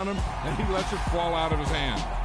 on him, and he lets it fall out of his hand.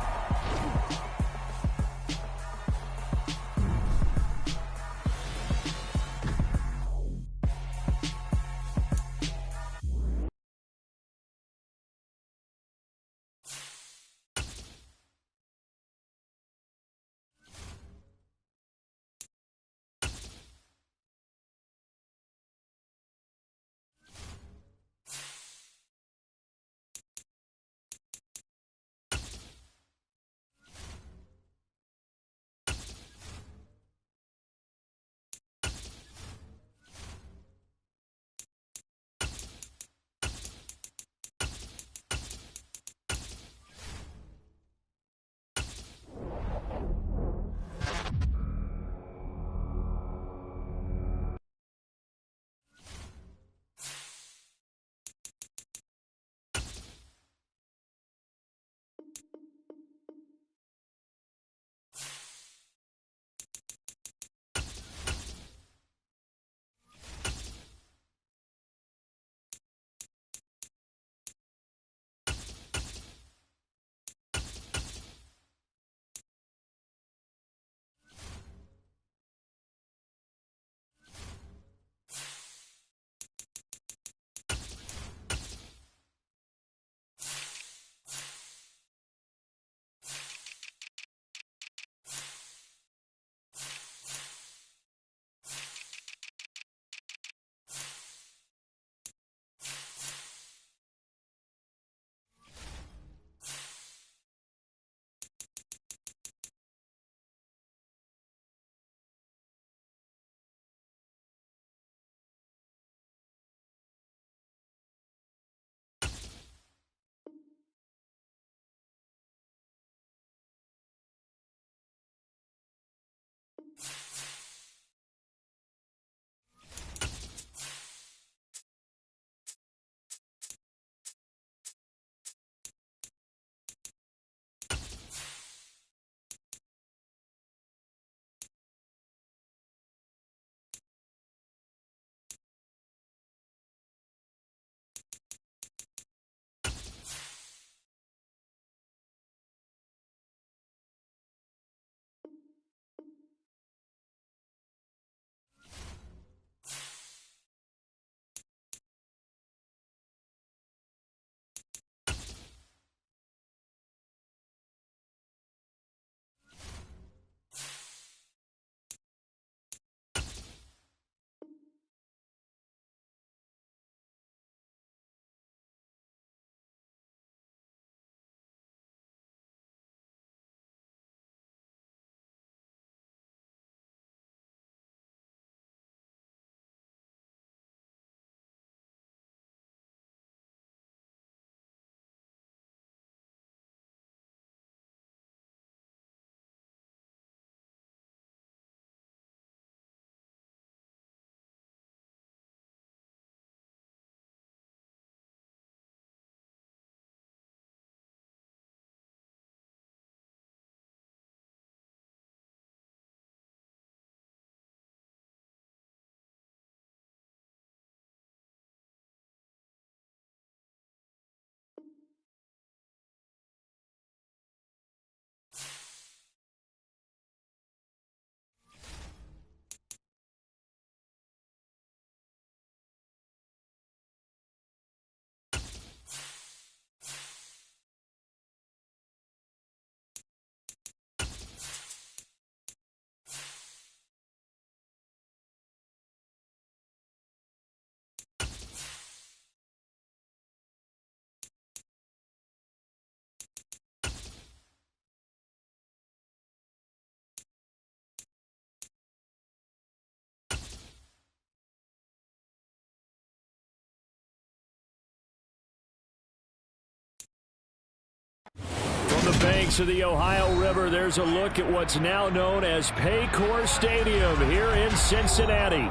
From the banks of the Ohio River, there's a look at what's now known as Paycor Stadium here in Cincinnati.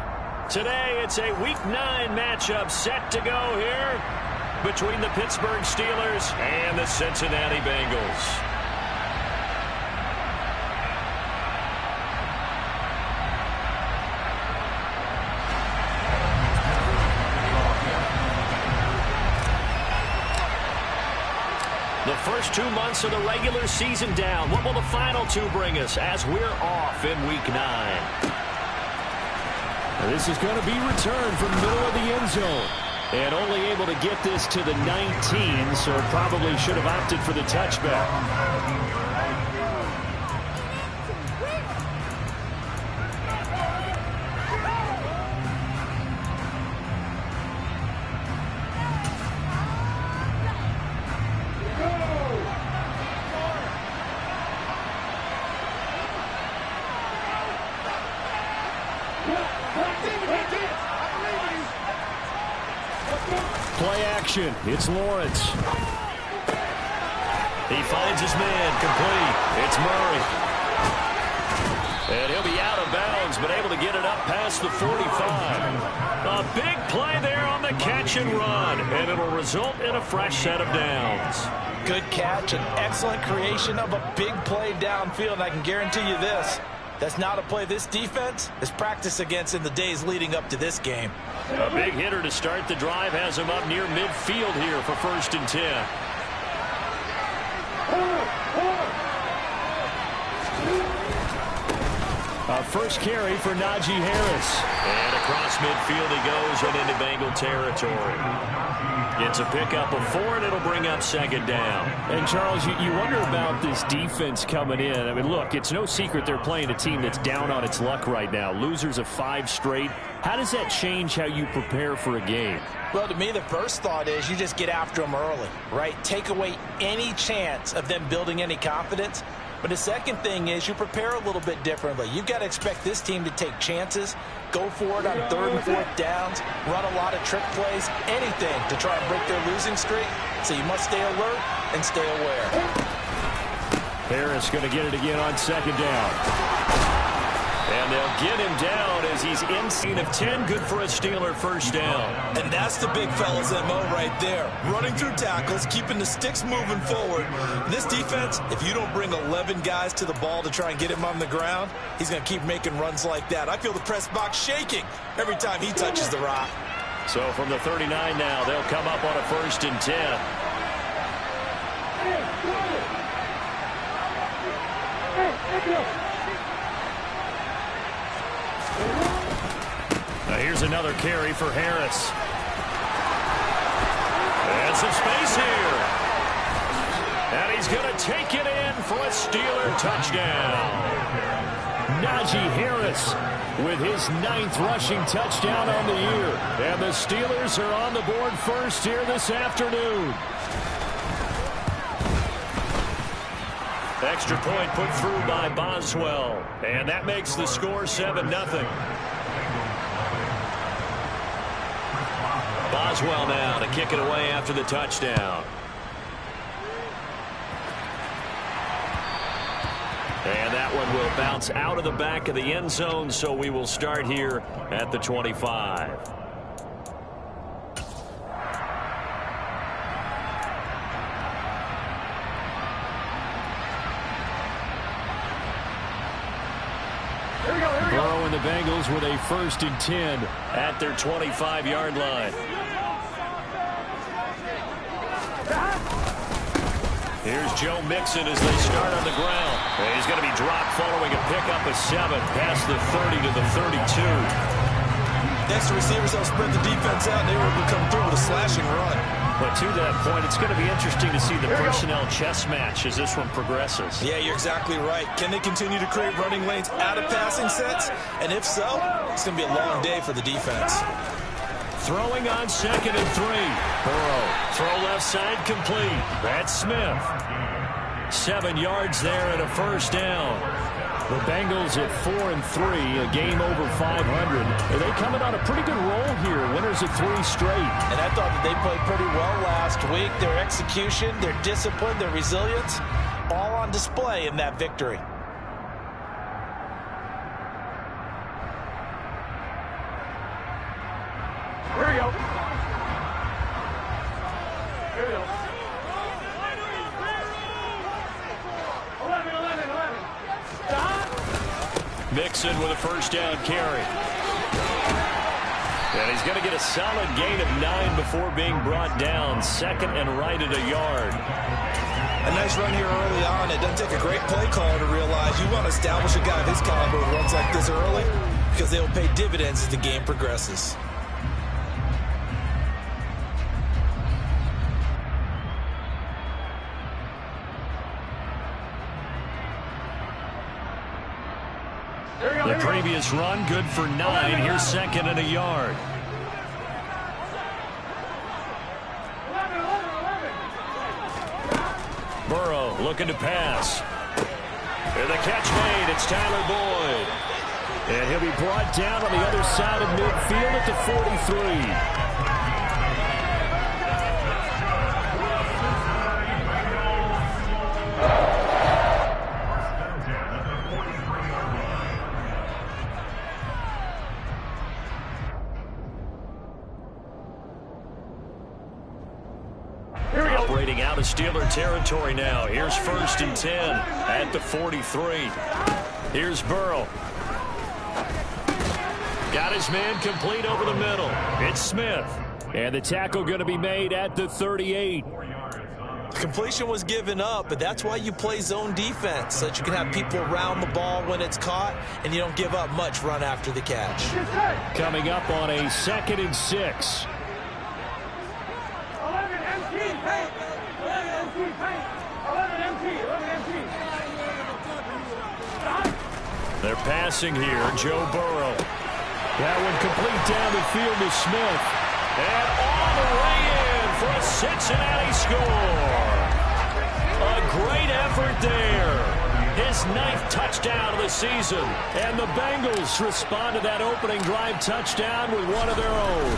Today, it's a Week 9 matchup set to go here between the Pittsburgh Steelers and the Cincinnati Bengals. The first 2 months of the regular season down. What will the final 2 bring us as we're off in Week 9? This is going to be returned from the middle of the end zone. And only able to get this to the 19, so probably should have opted for the touchback. Play action. It's Lawrence. He finds his man. Complete. It's Murray. And he'll be out of bounds, but able to get it up past the 45. A big play there on the catch and run, and it'll result in a fresh set of downs. Good catch, an excellent creation of a big play downfield. And I can guarantee you this, that's not a play this defense is practiced against in the days leading up to this game. A big hitter to start the drive has him up near midfield here for 1st and 10. First carry for Najee Harris. And across midfield he goes and into Bengal territory. Gets a pickup of 4, and it'll bring up 2nd down. And, Charles, you wonder about this defense coming in. I mean, look, it's no secret they're playing a team that's down on its luck right now. Losers of 5 straight. How does that change how you prepare for a game? Well, to me, the first thought is you just get after them early, right? Take away any chance of them building any confidence. But the second thing is you prepare a little bit differently. You've got to expect this team to take chances, go for it on 3rd and 4th downs, run a lot of trick plays, anything to try and break their losing streak. So you must stay alert and stay aware. Harris going to get it again on 2nd down. And they'll get him down as he's inside of 10. Good for a Steeler 1st down. And that's the big fella's MO right there. Running through tackles, keeping the sticks moving forward. This defense, if you don't bring 11 guys to the ball to try and get him on the ground, he's going to keep making runs like that. I feel the press box shaking every time he touches the rock. So from the 39 now, they'll come up on a 1st and 10. Now here's another carry for Harris. And some space here. And he's going to take it in for a Steeler touchdown. Najee Harris with his 9th rushing touchdown on the year. And the Steelers are on the board first here this afternoon. Extra point put through by Boswell. And that makes the score 7-0. Boswell now to kick it away after the touchdown. And that one will bounce out of the back of the end zone, so we will start here at the 25. Burrow and the Bengals with a 1st and 10 at their 25-yard line. Here's Joe Mixon as they start on the ground. And he's going to be dropped following a pickup of 7 past the 30 to the 32. Next, the receivers help spread the defense out, and they were able to come through with a slashing run. But to that point, it's going to be interesting to see the personnel chess match as this one progresses. Yeah, you're exactly right. Can they continue to create running lanes out of passing sets? And if so, it's going to be a long day for the defense. Throwing on 2nd and 3. Burrow. Throw left side complete. That's Smith. 7 yards there and a 1st down. The Bengals at 4 and 3, a game over 500. Are they coming on a pretty good roll here? Winners of 3 straight. And I thought that they played pretty well last week. Their execution, their discipline, their resilience, all on display in that victory. Here we go. Here we go. 11. Mixon with a 1st down carry. And he's going to get a solid gain of 9 before being brought down. 2nd and right at a yard. nice run here early on. It doesn't take a great play caller to realize you want to establish a guy of his caliber who runs like this early because they will pay dividends as the game progresses. The previous run, good for 9. Here's second and a yard. Burrow looking to pass. And the catch made. It's Tyler Boyd. And he'll be brought down on the other side of midfield at the 43. Operating out of Steeler territory now. Here's 1st and 10 at the 43. Here's Burrow. Got his man complete over the middle. It's Smith. And the tackle going to be made at the 38. The completion was given up, but that's why you play zone defense, so that you can have people around the ball when it's caught, and you don't give up much run after the catch. Coming up on a 2nd and 6. They're passing here. Joe Burrow. That one complete down the field to Smith. And all the way in for a Cincinnati score. A great effort there. His 9th touchdown of the season. And the Bengals respond to that opening drive touchdown with one of their own.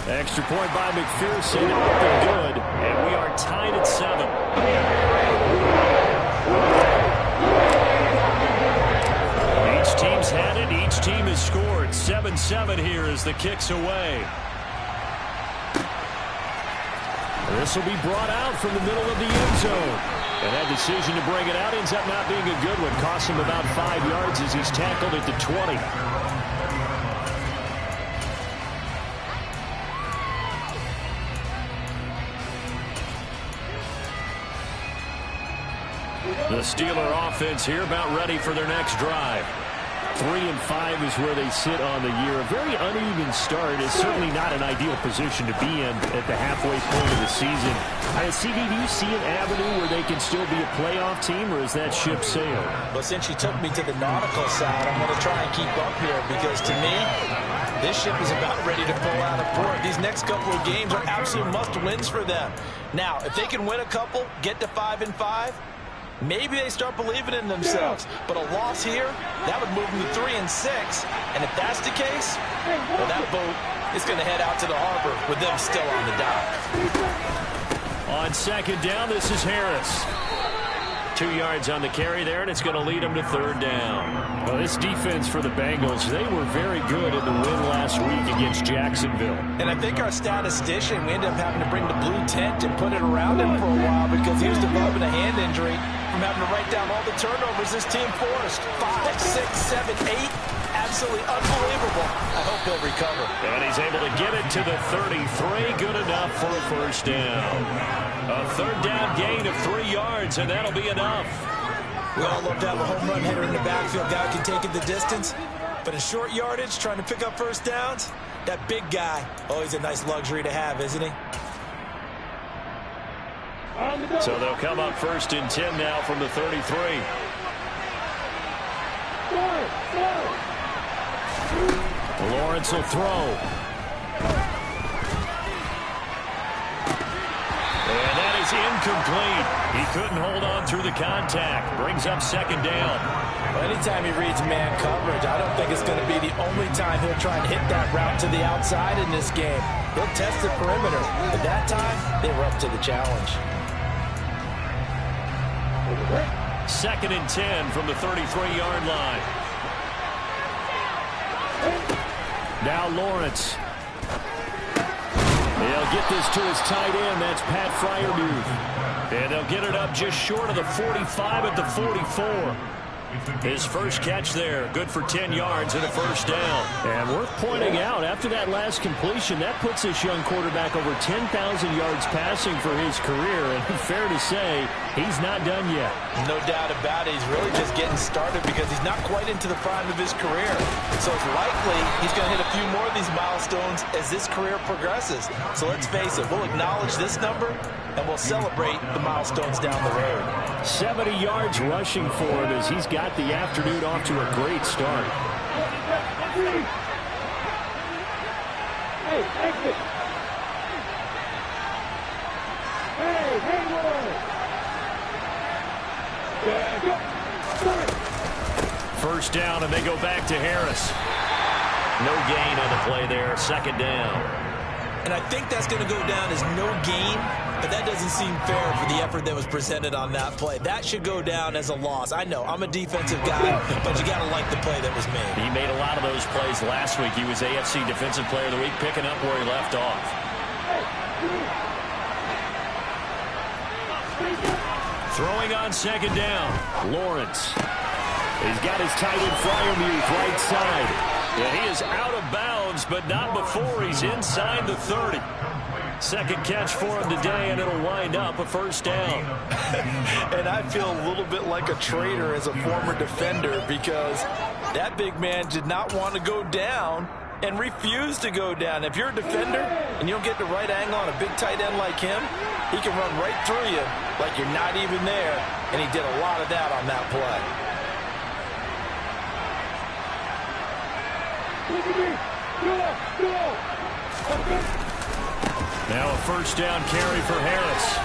Extra point by McPherson. Up and good. And we are tied at 7. Each team's had it. Each team has scored. 7-7 here as the kick's away. This will be brought out from the middle of the end zone. And that decision to bring it out ends up not being a good one. Costs him about 5 yards as he's tackled at the 20. The Steeler offense here about ready for their next drive. 3 and 5 is where they sit on the year. A very uneven start is certainly not an ideal position to be in at the halfway point of the season. CD, do you see an avenue where they can still be a playoff team, or is that ship sailed? Well, since you took me to the nautical side, I'm going to try and keep up here because to me, this ship is about ready to pull out of port. These next couple of games are absolute must-wins for them. Now, if they can win a couple, get to 5 and 5, maybe they start believing in themselves. But a loss here, that would move them to 3 and 6. And if that's the case, well, that boat is going to head out to the harbor with them still on the dock. On 2nd down, this is Harris. 2 yards on the carry there, and it's going to lead them to 3rd down. Well, this defense for the Bengals, they were very good in the win last week against Jacksonville. And I think our statistician, we ended up having to bring the blue tent and put it around him for a while because he was developing a hand injury from having to write down all the turnovers this team forced. 5, 6, 7, 8. Absolutely unbelievable. I hope he'll recover. And he's able to get it to the 33. Good enough for a 1st down. A 3rd down gain of 3 yards, and that'll be enough. We all love to have a home run hitter in the backfield. Guy can take it the distance. But in short yardage, trying to pick up 1st downs, that big guy, always a nice luxury to have, isn't he? So they'll come up 1st and 10 now from the 33. Lawrence will throw. And that is incomplete. He couldn't hold on through the contact. Brings up 2nd down. Well, anytime he reads man coverage, I don't think it's going to be the only time he'll try and hit that route to the outside in this game. He'll test the perimeter. But that time, they were up to the challenge. 2nd and 10 from the 33-yard line. Now Lawrence. They'll get this to his tight end. That's Pat Fryermuth. And they'll get it up just short of the 45 at the 44. His first catch there, good for 10 yards and a first down. And worth pointing out, after that last completion, that puts this young quarterback over 10,000 yards passing for his career. And fair to say, he's not done yet. No doubt about it. He's really just getting started because he's not quite into the prime of his career. So it's likely he's going to hit a few more of these milestones as this career progresses. So let's face it, we'll acknowledge this number and we'll celebrate the milestones down the road. 70 yards rushing for him as he's got the afternoon off to a great start. Hey, exit. Hey, boy. First down, and they go back to Harris. No gain on the play there, second down. And I think that's going to go down as no gain, but that doesn't seem fair for the effort that was presented on that play. That should go down as a loss. I know, I'm a defensive guy, but you got to like the play that was made. He made a lot of those plays last week. He was AFC Defensive Player of the Week, picking up where he left off. Throwing on second down, Lawrence. He's got his tight end Freiermuth right side. Yeah, he is out of bounds, but not before he's inside the 30. Second catch for him today, and it'll wind up a first down. And I feel a little bit like a traitor as a former defender because that big man did not want to go down and refused to go down. If you're a defender and you don't get the right angle on a big tight end like him, he can run right through you like you're not even there, and he did a lot of that on that play. Now a first down carry for Harris.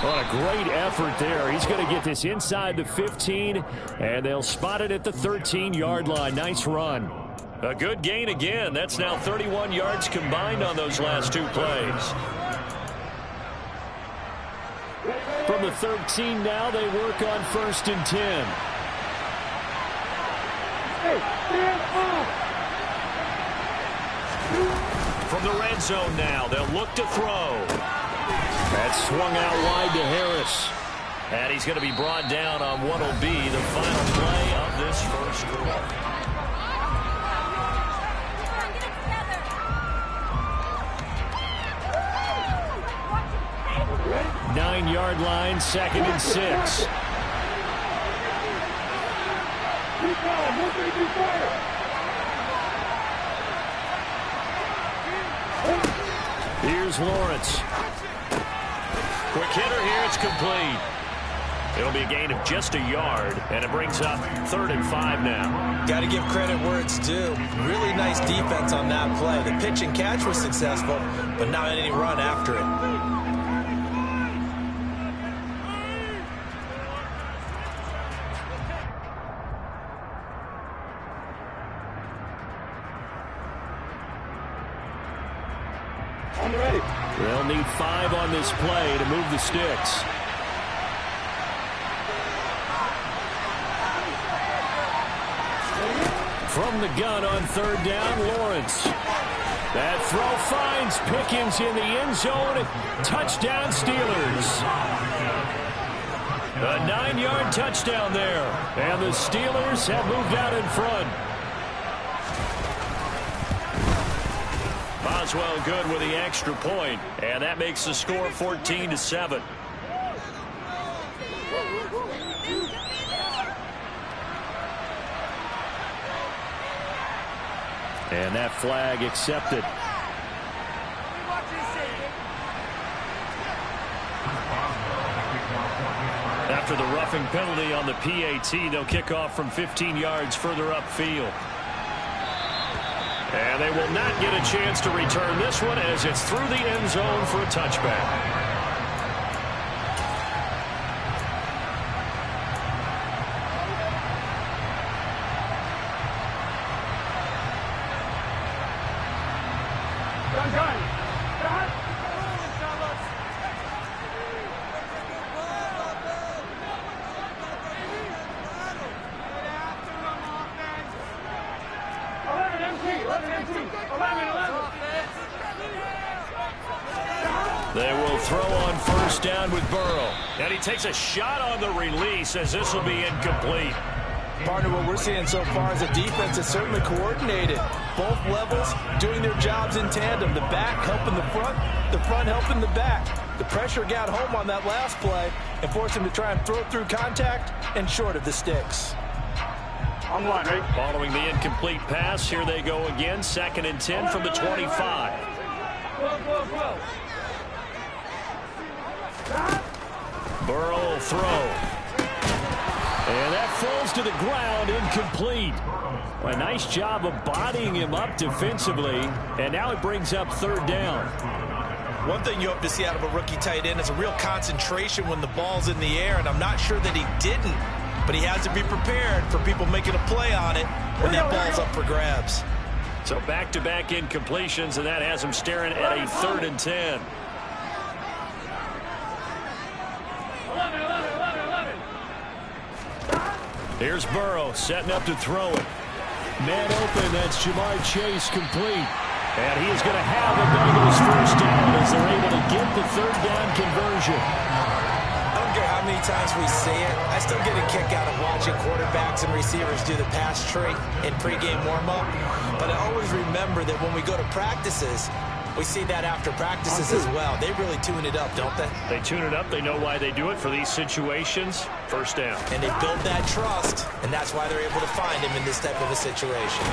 What a great effort there. He's going to get this inside the 15, and they'll spot it at the 13-yard line. Nice run. A good gain again. That's now 31 yards combined on those last two plays. From the 13 now, they work on 1st and 10. From the red zone now, they'll look to throw. That's swung out wide to Harris. And he's going to be brought down on what will be the final play of this first quarter. Nine-yard line, 2nd and 6. Here's Lawrence. Quick hitter here, it's complete. It'll be a gain of just a yard, and it brings up 3rd and 5 now. Got to give credit where it's due. Really nice defense on that play. The pitch and catch was successful, but not any run after it. They'll need 5 on this play to move the sticks. From the gun on 3rd down, Lawrence. That throw finds Pickens in the end zone. Touchdown, Steelers. A 9-yard touchdown there. And the Steelers have moved out in front. Boswell good with the extra point, and that makes the score 14-7. And that flag accepted. After the roughing penalty on the PAT, they'll kick off from 15 yards further upfield. And they will not get a chance to return this one as it's through the end zone for a touchback. throw on first down with Burrow. And he takes a shot on the release as this will be incomplete. Partner, what we're seeing so far is a defense that's certainly coordinated. Both levels doing their jobs in tandem. The back helping the front helping the back. The pressure got home on that last play and forced him to try and throw through contact and short of the sticks. On one, right? Following the incomplete pass, here they go again. 2nd and 10 from the 25. Burrow will throw. And that falls to the ground, incomplete. A nice job of bodying him up defensively, and now it brings up 3rd down. One thing you hope to see out of a rookie tight end is a real concentration when the ball's in the air, and I'm not sure that he didn't, but he has to be prepared for people making a play on it when that ball's up for grabs. So back-to-back incompletions, and that has him staring at a 3rd and 10. Here's Burrow setting up to throw it. Man open, that's Jamar Chase complete. And he is going to have the Bengals first down as they're able to get the 3rd down conversion. I don't care how many times we say it, I still get a kick out of watching quarterbacks and receivers do the pass tree in pregame warm-up. But I always remember that when we go to practices, we see that after practices as well. They really tune it up, don't they? They tune it up. They know why they do it for these situations. First down. And they build that trust, and that's why they're able to find him in this type of a situation.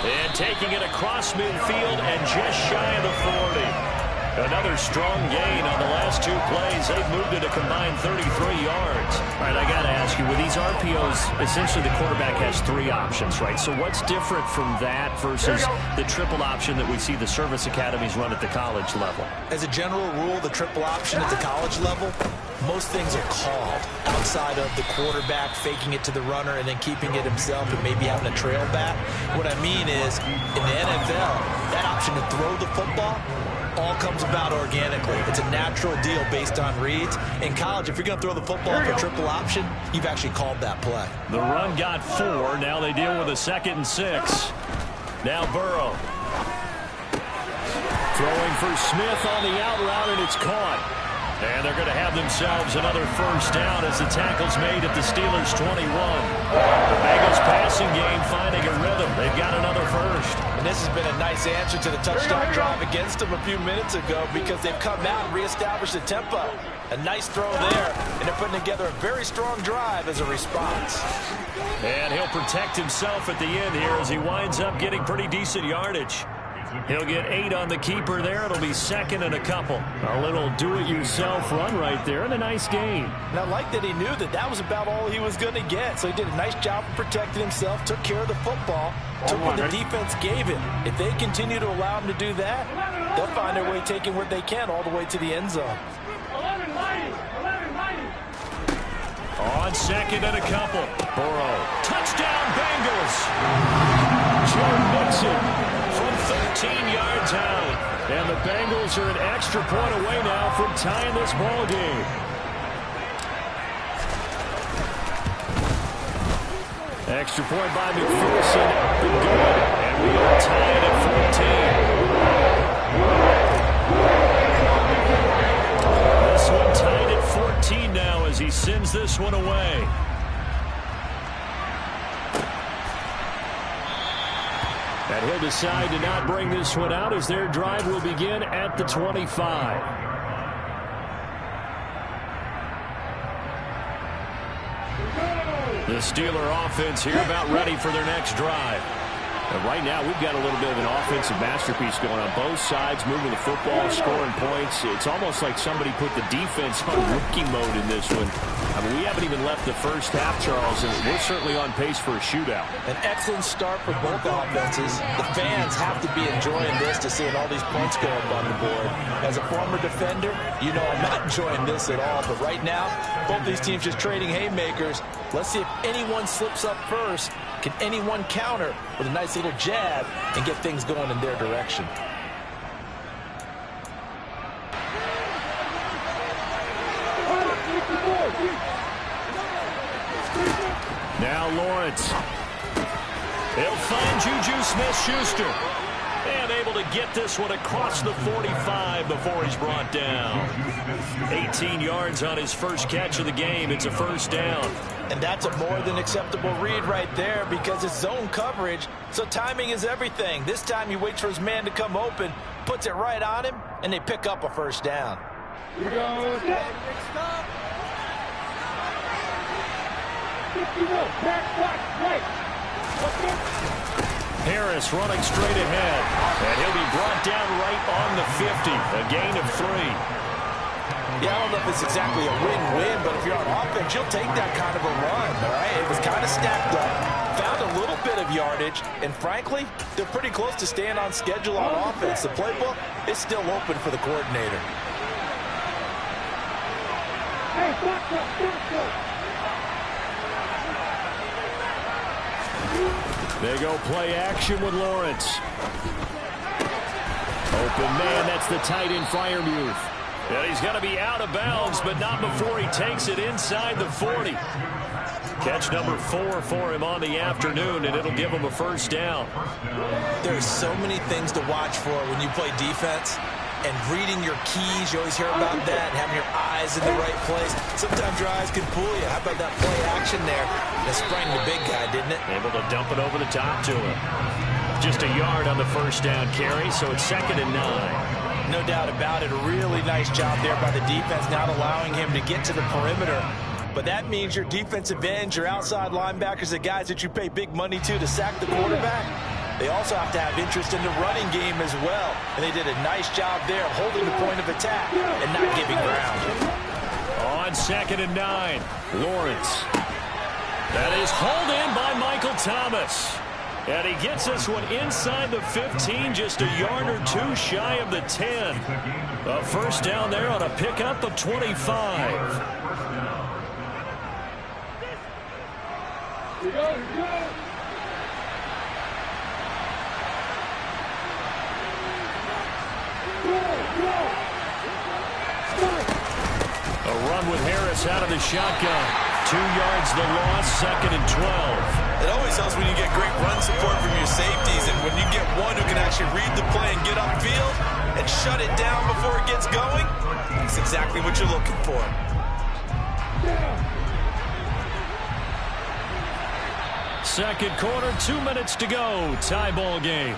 And taking it across midfield and just shy of the 40. Another strong gain on the last 2 plays. They've moved it a combined 33 yards. All right, I got to ask you, with these RPOs, essentially the quarterback has 3 options, right? So what's different from that versus the triple option that we see the service academies run at the college level? As a general rule, the triple option at the college level, most things are called outside of the quarterback faking it to the runner and then keeping it himself and maybe having a trail back. What I mean is, in the NFL, that option to throw the football all comes about organically. It's a natural deal based on reads. In college, if you're going to throw the football for triple option, you've actually called that play. The run got 4. Now they deal with a 2nd and 6. Now Burrow. Throwing for Smith on the out route, and it's caught. And they're going to have themselves another first down as the tackle's made at the Steelers' 21. The Bengals passing game finding a rhythm. They've got another first. And this has been a nice answer to the touchdown drive against them a few minutes ago because they've come out and reestablished the tempo. A nice throw there, and they're putting together a very strong drive as a response. And he'll protect himself at the end here as he winds up getting pretty decent yardage. He'll get 8 on the keeper there. It'll be 2nd and a couple. A little do-it-yourself run right there and a nice gain. And I like that he knew that that was about all he was going to get. So he did a nice job of protecting himself, took care of the football, took what the defense gave him. If they continue to allow him to do that, they'll find their way taking what they can all the way to the end zone. On 2nd and a couple. Burrow. Touchdown, Bengals. Joe Mixon from 13 yards out. And the Bengals are an extra point away now from tying this ball game. Extra point by McPherson. Up and good. And we are tied at 14. This one tied at 14 now as he sends this one away. And he'll decide to not bring this one out as their drive will begin at the 25. The Steeler offense here about ready for their next drive. And right now, we've got a little bit of an offensive masterpiece going on both sides, moving the football, scoring points. It's almost like somebody put the defense on rookie mode in this one. I mean, we haven't even left the first half, Charles, and we're certainly on pace for a shootout. An excellent start for both offenses. The fans have to be enjoying this to seeing all these points go up on the board. As a former defender, you know I'm not enjoying this at all. But right now, both these teams just trading haymakers. Let's see if anyone slips up first. Can anyone counter with a nice little jab and get things going in their direction? Now Lawrence. He'll find Juju Smith-Schuster. And able able to get this one across the 45 before he's brought down. 18 yards on his first catch of the game. It's a first down. And that's a more than acceptable read right there because it's zone coverage, so timing is everything. This time he waits for his man to come open, puts it right on him, and they pick up a first down. Here we go. Harris running straight ahead, and he'll be brought down right on the 50, a gain of 3. Yeah, I don't know if it's exactly a win-win, but if you're on offense, you'll take that kind of a run, all right? It was kind of stacked up, found a little bit of yardage, and frankly, they're pretty close to staying on schedule on offense. The playbook is still open for the coordinator. Hey, stop. They go play action with Lawrence. Open man, that's the tight end Freiermuth. And he's going to be out of bounds, but not before he takes it inside the 40. Catch number 4 for him on the afternoon, and it'll give him a first down. There's so many things to watch for when you play defense. And reading your keys, you always hear about that, and having your eyes in the right place. Sometimes your eyes can fool you. How about that play action there? That sprang the big guy, didn't it? Able to dump it over the top to him. Just a yard on the first down carry, so it's 2nd and 9. No doubt about it. A really nice job there by the defense, not allowing him to get to the perimeter. But that means your defensive ends, your outside linebackers, the guys that you pay big money to sack the quarterback, they also have to have interest in the running game as well. And they did a nice job there of holding the point of attack and not giving ground. On 2nd and 9, Lawrence. That is hauled in by Michael Thomas. And he gets this one inside the 15, just a yard or 2 shy of the 10. A first down there on a pickup of 25. Here we go. A run with Harris out of the shotgun. 2 yards the loss, 2nd and 12. It always helps when you get great run support from your safeties, and when you get one who can actually read the play and get upfield and shut it down before it gets going, that's exactly what you're looking for. Second quarter, 2 minutes to go. Tie ball game.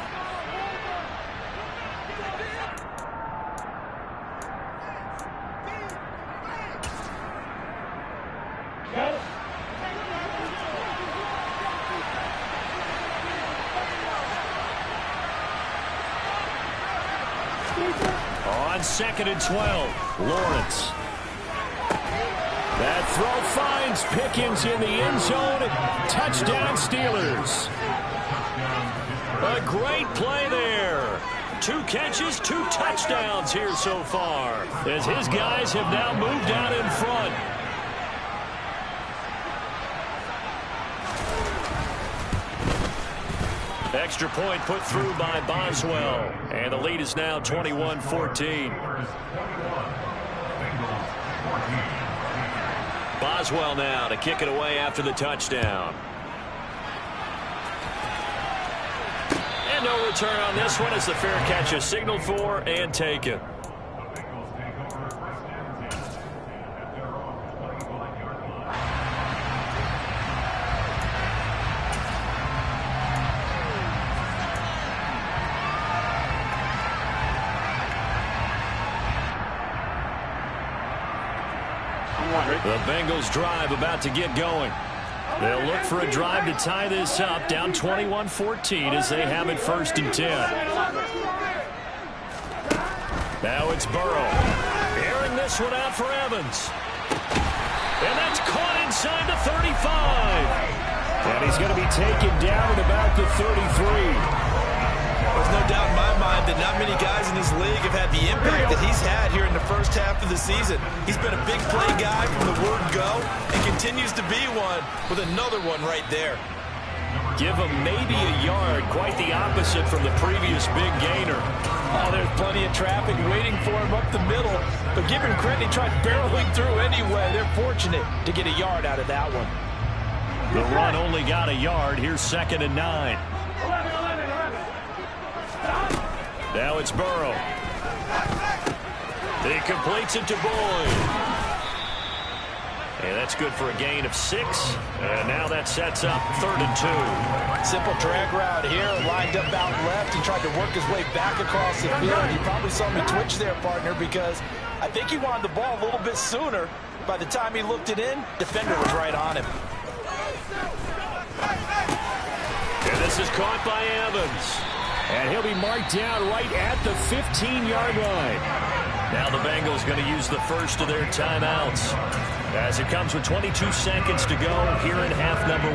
On 2nd and 12, Lawrence. That throw finds Pickens in the end zone. Touchdown, Steelers. A great play there. 2 catches, 2 touchdowns here so far, as his guys have now moved out in front. Extra point put through by Boswell. And the lead is now 21-14. Boswell now to kick it away after the touchdown. And no return on this one as the fair catch is signaled for and taken. The Bengals drive about to get going. They'll look for a drive to tie this up, down 21-14 as they have it 1st and 10. Now it's Burrow. Airing this one out for Evans. And that's caught inside the 35. And he's going to be taken down at about the 33. There's no doubt in my mind that not many guys in this league have had the impact that he's had here in the first half of the season. He's been a big play guy from the word go and continues to be one with another one right there. Give him maybe a yard, quite the opposite from the previous big gainer. Oh, there's plenty of traffic waiting for him up the middle. But give him credit, he tried barreling through anyway. They're fortunate to get a yard out of that one. The run only got a yard. Here's 2nd and 9. Now it's Burrow. He completes it to Boyd. And that's good for a gain of 6. And now that sets up 3rd and 2. Simple drag route here, lined up out left. He tried to work his way back across the field. You probably saw me twitch there, partner, because I think he wanted the ball a little bit sooner. By the time he looked it in, defender was right on him. And this is caught by Evans. And he'll be marked down right at the 15-yard line. Now the Bengals going to use the first of their timeouts as it comes with 22 seconds to go here in half number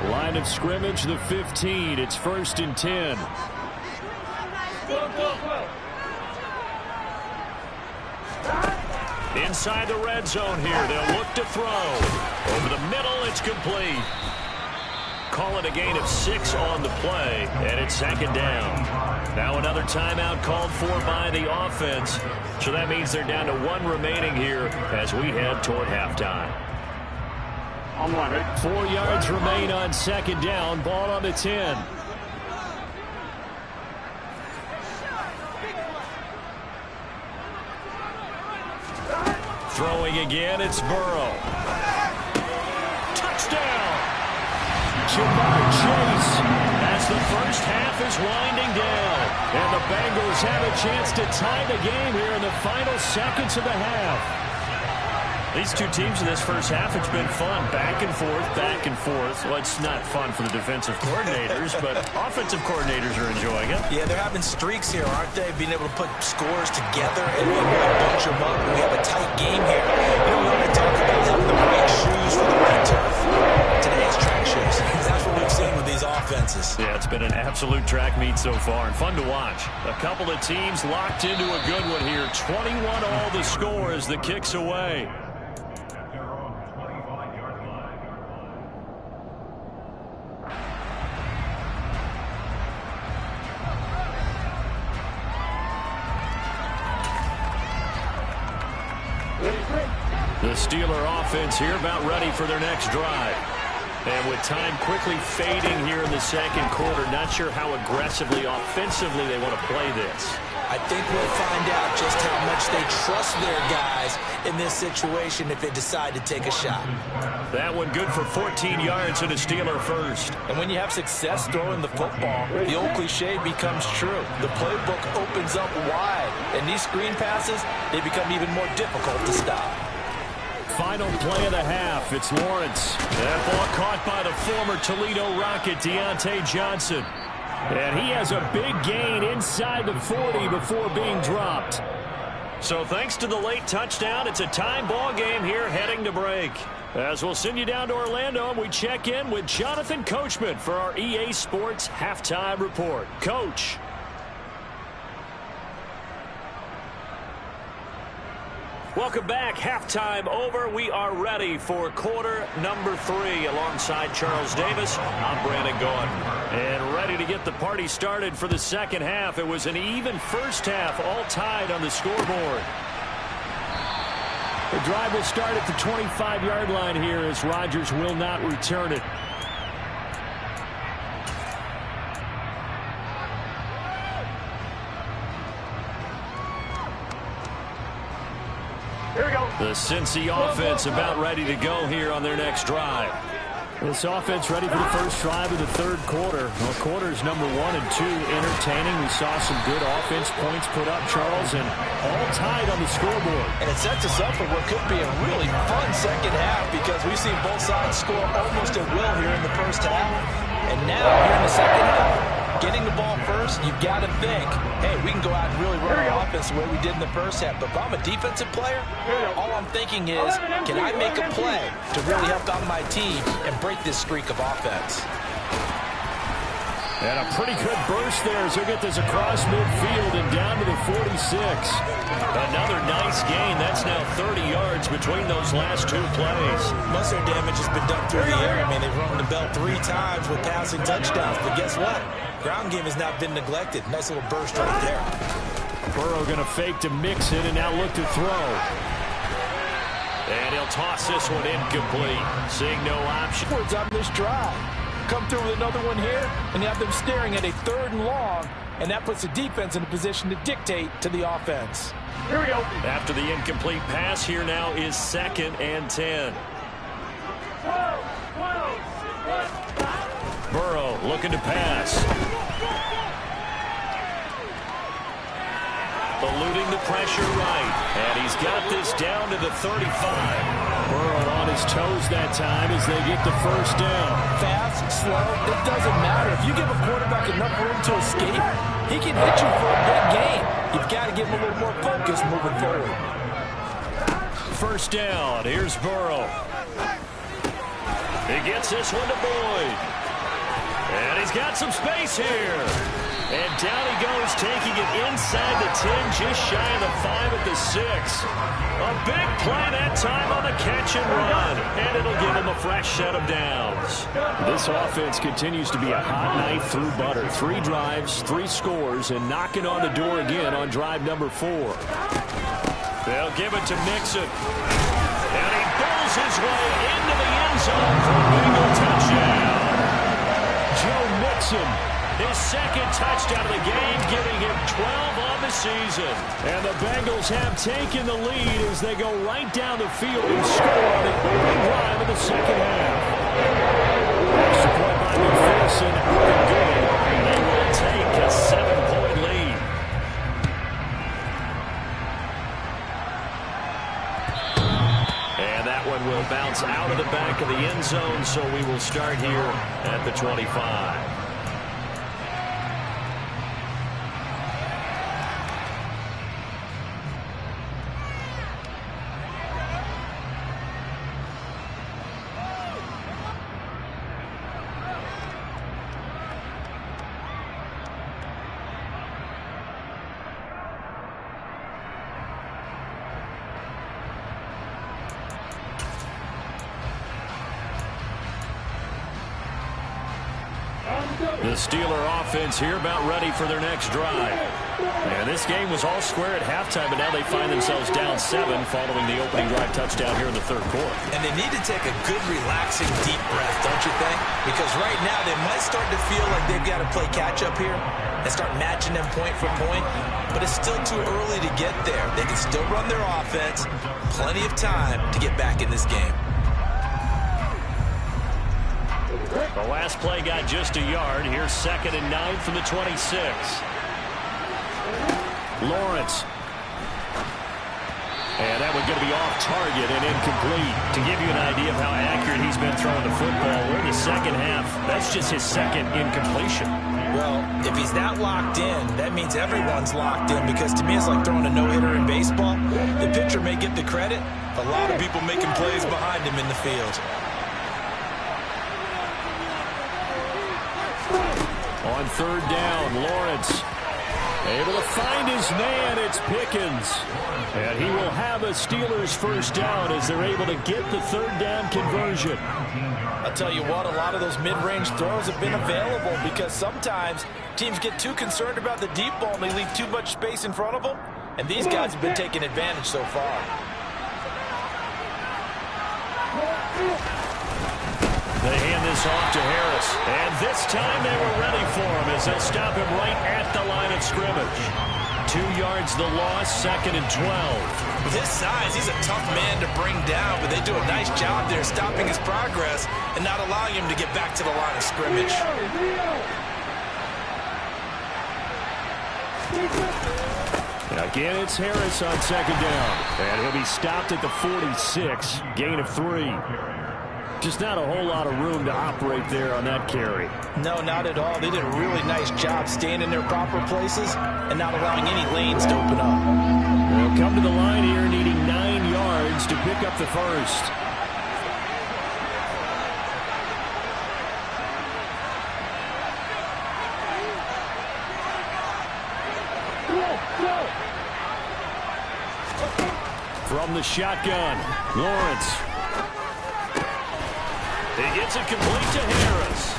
1. Line of scrimmage, the 15. It's 1st and 10. Inside the red zone here. They'll look to throw. Over the middle, it's complete. Call it a gain of 6 on the play, and it's 2nd down. Now another timeout called for by the offense. So that means they're down to 1 remaining here as we head toward halftime. 4 yards remain on 2nd down. Ball on the 10. Throwing again, it's Burrow. Touchdown! Jamar Chase. As the first half is winding down. And the Bengals have a chance to tie the game here in the final seconds of the half. These two teams in this first half, it's been fun. Back and forth, back and forth. Well, it's not fun for the defensive coordinators, but offensive coordinators are enjoying it. Yeah, they're having streaks here, aren't they? Being able to put scores together and really bunch them up. We have a tight game here. You know, we want to talk about having the right shoes for the right turf. Today's track shoes. That's what we've seen with these offenses. Yeah, it's been an absolute track meet so far and fun to watch. A couple of teams locked into a good one here. 21 all the score as the kick's away. The Steeler offense here about ready for their next drive. And with time quickly fading here in the second quarter, not sure how aggressively, offensively they want to play this. I think we'll find out just how much they trust their guys in this situation if they decide to take a shot. That one good for 14 yards and a Steeler first. And when you have success throwing the football, the old cliche becomes true. The playbook opens up wide, and these screen passes, they become even more difficult to stop. Final play of the half. It's Lawrence. That ball caught by the former Toledo Rocket, Deontay Johnson. And he has a big gain inside the 40 before being dropped. So thanks to the late touchdown, it's a time ball game here heading to break. As we'll send you down to Orlando, and we check in with Jonathan Coachman for our EA Sports Halftime Report. Coach. Welcome back. Halftime over. We are ready for quarter number 3 alongside Charles Davis. I'm Brandon Gordon. And ready to get the party started for the second half. It was an even first half, all tied on the scoreboard. The drive will start at the 25-yard line here as Rodgers will not return it. The Cincy offense about ready to go here on their next drive. This offense ready for the first drive of the third quarter. Well, quarters number 1 and 2 entertaining. We saw some good offense points put up, Charles, and all tied on the scoreboard. And it sets us up for what could be a really fun second half because we've seen both sides score almost at will here in the first half. And now here in the second half, getting the ball first, you've got to think, hey, we can go out and really run our offense the way we did in the first half. But if I'm a defensive player, all I'm thinking is, can I make a play to really help out my team and break this streak of offense? And a pretty good burst there as he'll get this across midfield and down to the 46. Another nice gain. That's now 30 yards between those last 2 plays. Muscle damage has been done through the air. I mean, they've rung the bell 3 times with passing touchdowns. But guess what? Ground game has not been neglected. Nice little burst right there. Burrow going to fake to mix it and now look to throw. And he'll toss this one incomplete. Seeing no option. On this drive. Come through with another one here, and you have them staring at a 3rd and long, and that puts the defense in a position to dictate to the offense. Here we go. After the incomplete pass, here now is 2nd and 10. Burrow looking to pass. Eluding the pressure right. And he's got this down to the 35. Burrow on his toes that time as they get the first down. Fast, slow, it doesn't matter. If you give a quarterback enough room to escape, he can hit you for a big gain. You've got to give him a little more focus moving forward. First down. Here's Burrow. He gets this one to Boyd. And he's got some space here. And down he goes, taking it inside the 10, just shy of the 5 at the 6. A big play that time on the catch and run. And it'll give him a fresh set of downs. This offense continues to be a hot knife through butter. 3 drives, 3 scores, and knocking on the door again on drive number 4. They'll give it to Mixon. And he pulls his way into the end zone for a Bengal touchdown. Joe Mixon, his 2nd touchdown of the game, giving him 12 on the season. And the Bengals have taken the lead as they go right down the field and score on the opening drive of the 2nd half. Extra point by McPherson, up and good. And they will take a 7-point lead. And that one will bounce out of the back of the end zone, so we will start here at the 25. The Steeler offense here about ready for their next drive. And this game was all square at halftime, but now they find themselves down 7 following the opening drive touchdown here in the 3rd quarter. And they need to take a good, relaxing, deep breath, don't you think? Because right now they might start to feel like they've got to play catch-up here and start matching them point for point. But it's still too early to get there. They can still run their offense. Plenty of time to get back in this game. The last play got just a yard. Here's 2nd and 9 from the 26. Lawrence. And that one's going to be off target and incomplete. To give you an idea of how accurate he's been throwing the football, we're in the 2nd half. That's just his 2nd incompletion. Well, if he's that locked in, that means everyone's locked in, because to me it's like throwing a no-hitter in baseball. The pitcher may get the credit. A lot of people making plays behind him in the field. On 3rd down, Lawrence able to find his man. It's Pickens. And he will have a Steelers first down as they're able to get the 3rd down conversion. I'll tell you what, a lot of those mid-range throws have been available, because sometimes teams get too concerned about the deep ball and they leave too much space in front of them. And these guys have been taking advantage so far. They hand this off to Harris. And this time they were ready for him as they'll stop him right at the line of scrimmage. 2 yards the loss, 2nd and 12. With his size, he's a tough man to bring down, but they do a nice job there stopping his progress and not allowing him to get back to the line of scrimmage. Again, it's Harris on 2nd down. And he'll be stopped at the 46, gain of 3. Just not a whole lot of room to operate there on that carry. No, not at all. They did a really nice job staying in their proper places and not allowing any lanes to open up. They'll come to the line here needing 9 yards to pick up the first. From the shotgun, Lawrence. He gets it complete to Harris.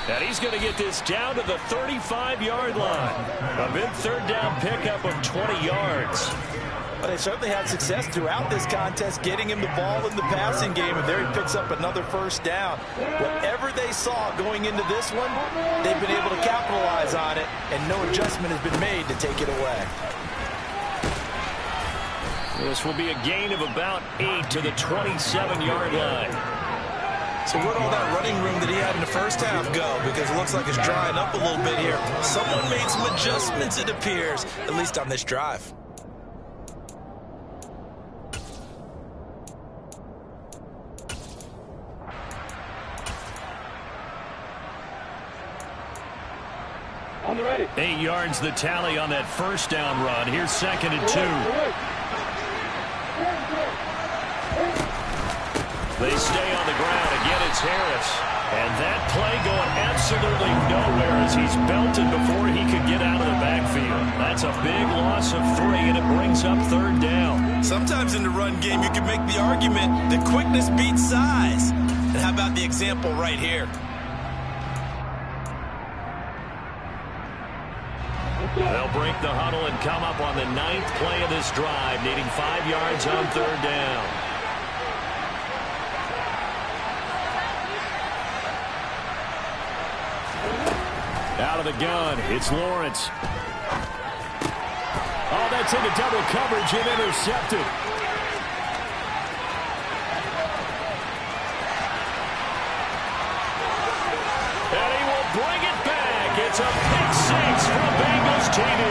And he's going to get this down to the 35-yard line. A big 3rd down pickup of 20 yards. Well, they certainly had success throughout this contest, getting him the ball in the passing game, and there he picks up another first down. Whatever they saw going into this one, they've been able to capitalize on it, and no adjustment has been made to take it away. This will be a gain of about 8 to the 27-yard line. So where'd all that running room that he had in the first half go? Because it looks like it's drying up a little bit here. Someone made some adjustments, it appears, at least on this drive. On the ready. 8 yards the tally on that first down run. Here's 2nd and 2. They stay on the ground. Again, it's Harris. And that play going absolutely nowhere as he's belted before he could get out of the backfield. That's a big loss of 3, and it brings up 3rd down. Sometimes in the run game, you can make the argument that quickness beats size. And how about the example right here? They'll break the huddle and come up on the 9th play of this drive, needing 5 yards on 3rd down. Out of the gun, it's Lawrence. Oh, that's into double coverage and intercepted. And he will bring it back. It's a pick 6 from Bengals TV.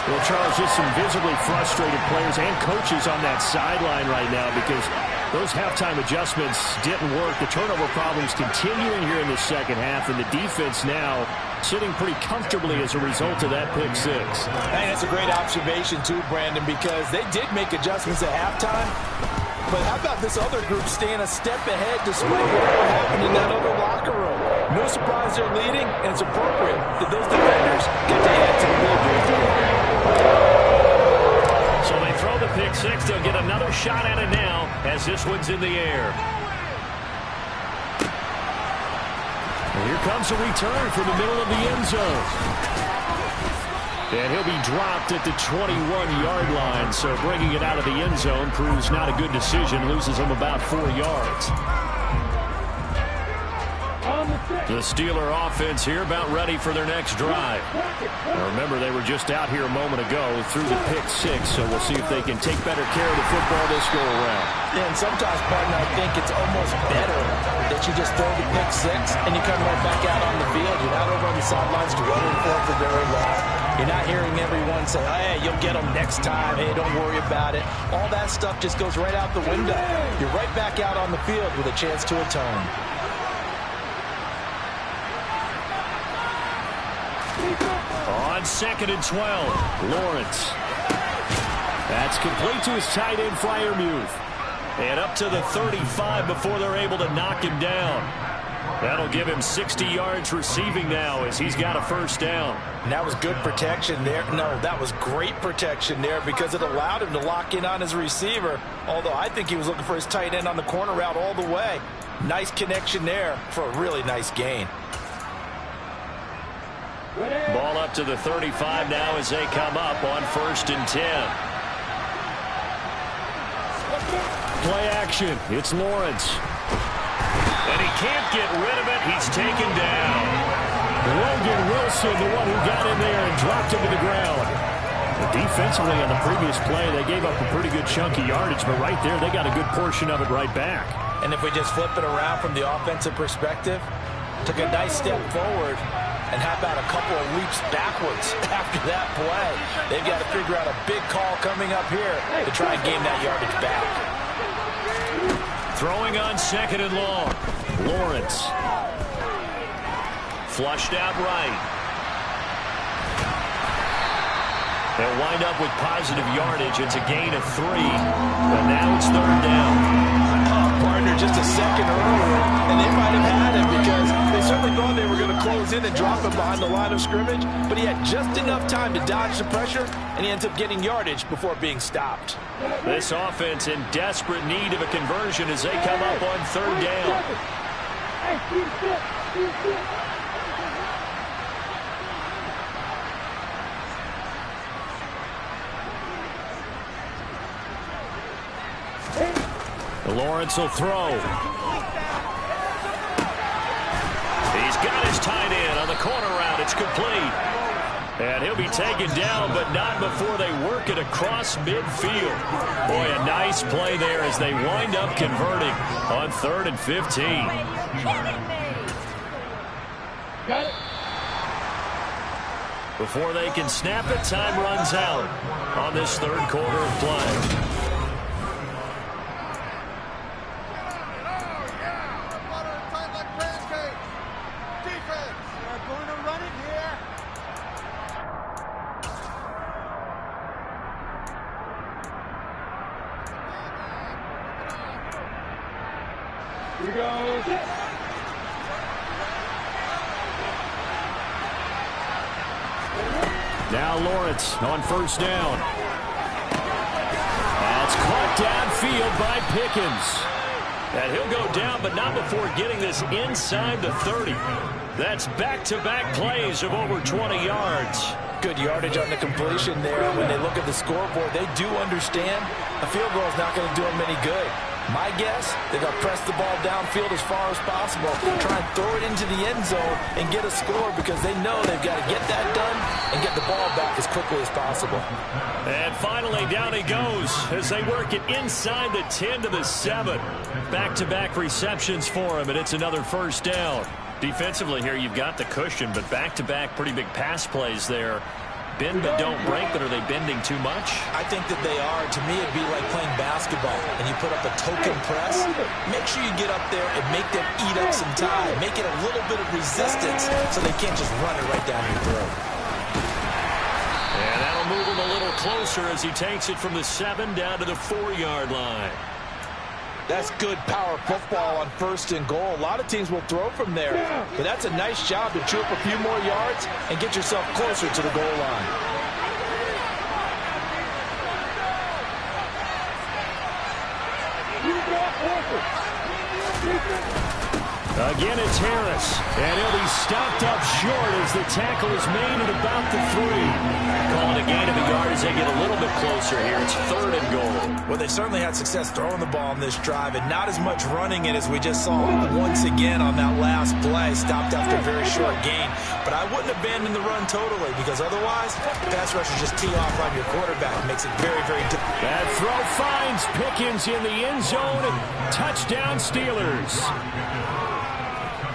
Well, Charles, just some visibly frustrated players and coaches on that sideline right now because those halftime adjustments didn't work. The turnover problems continuing here in the second half, and the defense now sitting pretty comfortably as a result of that pick 6. Hey, that's a great observation, too, Brandon, because they did make adjustments at halftime. But how about this other group staying a step ahead despite whatever happened in that other locker room? No surprise they're leading, and it's appropriate that those defenders get to add to the ball. So they throw the pick 6. They'll get another shot at it now as this one's in the air. And here comes a return from the middle of the end zone. And he'll be dropped at the 21-yard line. So bringing it out of the end zone proves not a good decision. Loses him about 4 yards. The Steeler offense here about ready for their next drive. Now remember, they were just out here a moment ago through the pick 6, so we'll see if they can take better care of the football this go around. Yeah, and sometimes, partner, I think it's almost better that you just throw the pick 6 and you come right back out on the field. You're not over on the sidelines dwelling for very long. You're not hearing everyone say, hey, you'll get them next time. Hey, don't worry about it. All that stuff just goes right out the window. You're right back out on the field with a chance to atone. On 2nd and 12, Lawrence. That's complete to his tight end, Freiermuth. And up to the 35 before they're able to knock him down. That'll give him 60 yards receiving now as he's got a first down. And that was good protection there. No, that was great protection there because it allowed him to lock in on his receiver. Although I think he was looking for his tight end on the corner route all the way. Nice connection there for a really nice gain. Ball up to the 35 now as they come up on 1st and 10. Play action. It's Lawrence. And he can't get rid of it. He's taken down. Logan Wilson, the one who got in there and dropped him to the ground. Defensively on the previous play, they gave up a pretty good chunk of yardage, but right there, they got a good portion of it right back. And if we just flip it around from the offensive perspective, took a nice step forward, and how about a couple of leaps backwards after that play? They've got to figure out a big call coming up here to try and gain that yardage back. Throwing on 2nd and long. Lawrence. Flushed out right. They'll wind up with positive yardage. It's a gain of 3. But now it's 3rd down. Partner just a second earlier, and they might have had him because they certainly thought they were going to close in and drop him behind the line of scrimmage, but he had just enough time to dodge the pressure, and he ends up getting yardage before being stopped. This offense in desperate need of a conversion as they come up on 3rd down. Lawrence will throw. He's got his tight end on the corner route. It's complete. And he'll be taken down, but not before they work it across midfield. Boy, a nice play there as they wind up converting on 3rd and 15. Got it. Before they can snap it, time runs out on this 3rd quarter of play. Here we go. Now Lawrence on 1st down. That's caught downfield by Pickens. And he'll go down, but not before getting this inside the 30. That's back-to-back plays of over 20 yards. Good yardage on the completion there. When they look at the scoreboard, they do understand a field goal is not going to do them any good. My guess, they're going to press the ball downfield as far as possible, try and throw it into the end zone and get a score because they know they've got to get that done and get the ball back as quickly as possible. And finally, down he goes as they work it inside the 10 to the 7. Back-to-back receptions for him, and it's another 1st down. Defensively here, you've got the cushion, but back-to-back pretty big pass plays there. Bend but don't break, but are they bending too much? I think that they are. To me, it'd be like playing basketball, and you put up a token press. Make sure you get up there and make them eat up some time. Make it a little bit of resistance so they can't just run it right down your throat. And that'll move him a little closer as he takes it from the 7 down to the 4-yard line. That's good power football on 1st and goal. A lot of teams will throw from there, but that's a nice job to chew up a few more yards and get yourself closer to the goal line. Again, it's Harris, and he'll be stopped up short as the tackle is made at about the 3. Calling a gain of a yard as they get a little bit closer here. It's 3rd and goal. Well, they certainly had success throwing the ball in this drive, and not as much running it as we just saw once again on that last play. Stopped after a very short gain. But I wouldn't abandon the run totally, because otherwise, pass rushers just tee off on your quarterback. Makes it very, very difficult. That throw finds Pickens in the end zone, and touchdown Steelers.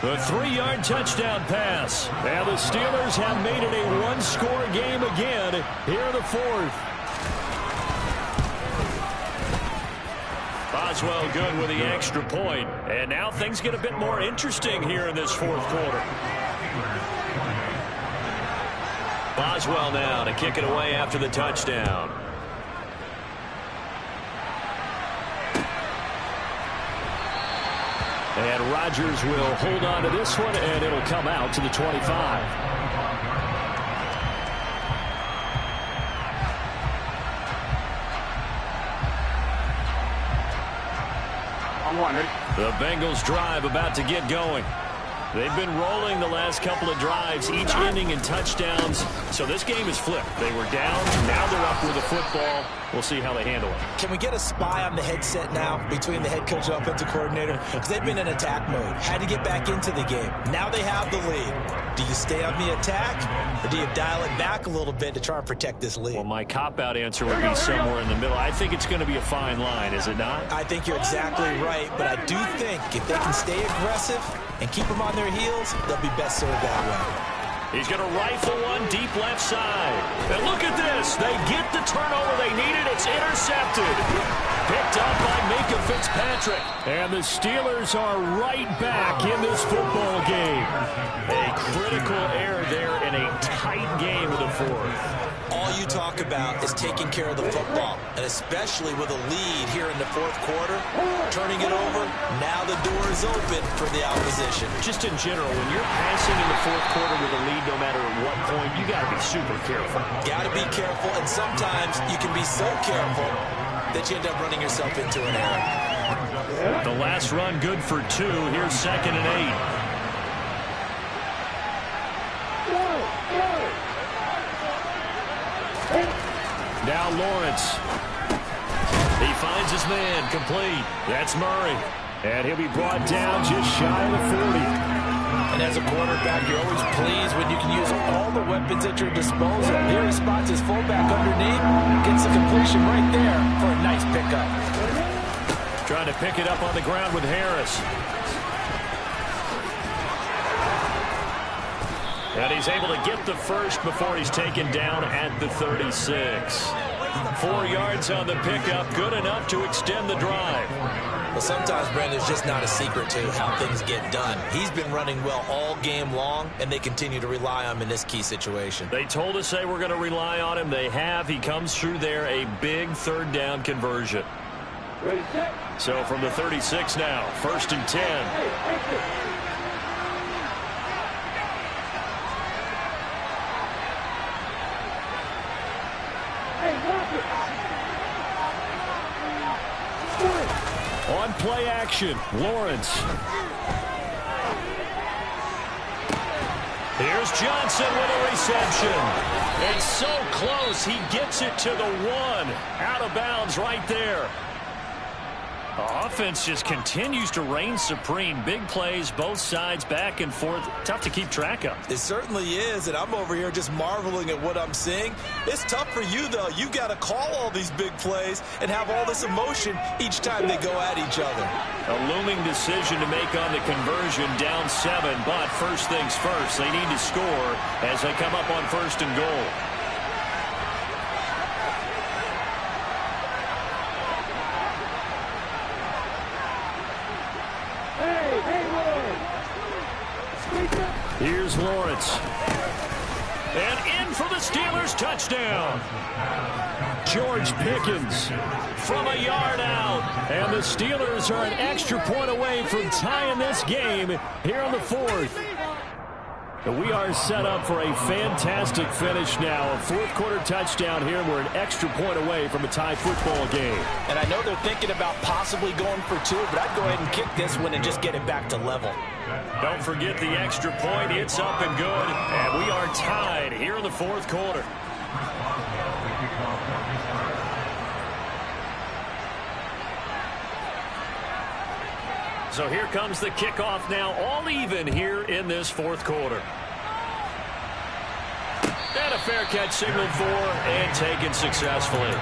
The 3-yard touchdown pass. And the Steelers have made it a one-score game again here in the 4th. Boswell good with the extra point. And now things get a bit more interesting here in this 4th quarter. Boswell now to kick it away after the touchdown. And Rodgers will hold on to this one, and it'll come out to the 25. I'm wondering. The Bengals drive about to get going. They've been rolling the last couple of drives, each ending in touchdowns. So this game is flipped. They were down. Now they're up with the football. We'll see how they handle it. Can we get a spy on the headset now between the head coach and offensive coordinator? Because they've been in attack mode. Had to get back into the game. Now they have the lead. Do you stay on the attack, or do you dial it back a little bit to try and protect this lead? Well, my cop-out answer would be somewhere in the middle. I think it's going to be a fine line, is it not? I think you're exactly right, but I do think if they can stay aggressive and keep them on their heels, they'll be best served that way. He's going to rifle one deep left side. And look at this. They get the turnover they needed. It's intercepted. Picked up by Micah Fitzpatrick. And the Steelers are right back in this football game. A critical error there in a tight game of the 4th. All you talk about is taking care of the football, and especially with a lead here in the 4th quarter, turning it over, now the door is open for the opposition. Just in general, when you're passing in the 4th quarter with a lead, no matter at what point, you got to be super careful. Got to be careful, and sometimes you can be so careful that you end up running yourself into an error. The last run good for 2. Here's 2nd and 8. Now Lawrence. He finds his man, complete. That's Murray. And he'll be brought down just shy of the 40. And as a quarterback, you're always pleased when you can use all the weapons at your disposal. Here he spots his fullback underneath, gets the completion right there for a nice pickup. Trying to pick it up on the ground with Harris. And he's able to get the first before he's taken down at the 36. 4 yards on the pickup, good enough to extend the drive. Well, sometimes, Brent, there's just not a secret to how things get done. He's been running well all game long, and they continue to rely on him in this key situation. They told us they were going to rely on him. They have. He comes through there, a big third down conversion. So from the 36 now, 1st and 10. On play action, Lawrence. Here's Johnson with a reception. It's so close, he gets it to the 1. Out of bounds right there. The offense just continues to reign supreme. Big plays, both sides, back and forth. Tough to keep track of. It certainly is, and I'm over here just marveling at what I'm seeing. It's tough for you, though. You've got to call all these big plays and have all this emotion each time they go at each other. A looming decision to make on the conversion, down 7, but first things first, they need to score as they come up on 1st and goal. Here's Lawrence. And in for the Steelers touchdown. George Pickens from a yard out. And the Steelers are an extra point away from tying this game here in the 4th. We are set up for a fantastic finish now. A 4th quarter touchdown here. We're an extra point away from a tie football game. And I know they're thinking about possibly going for 2, but I'd go ahead and kick this one and just get it back to level. Don't forget the extra point. It's up and good. And we are tied here in the 4th quarter. So here comes the kickoff now, all even here in this 4th quarter. And a fair catch signaled for and taken successfully.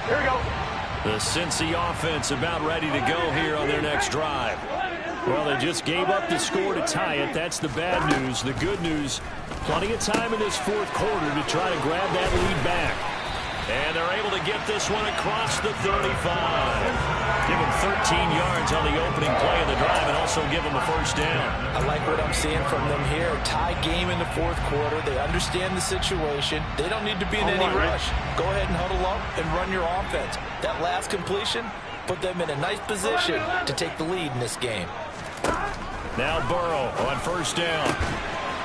Here we go. The Cincy offense about ready to go here on their next drive. Well, they just gave up the score to tie it. That's the bad news. The good news, plenty of time in this 4th quarter to try to grab that lead back. And they're able to get this one across the 35. Give them 13 yards on the opening play of the drive and also give them a first down. I like what I'm seeing from them here. Tie game in the 4th quarter. They understand the situation. They don't need to be in any rush. Go ahead and huddle up and run your offense. That last completion put them in a nice position to take the lead in this game. Now Burrow on first down.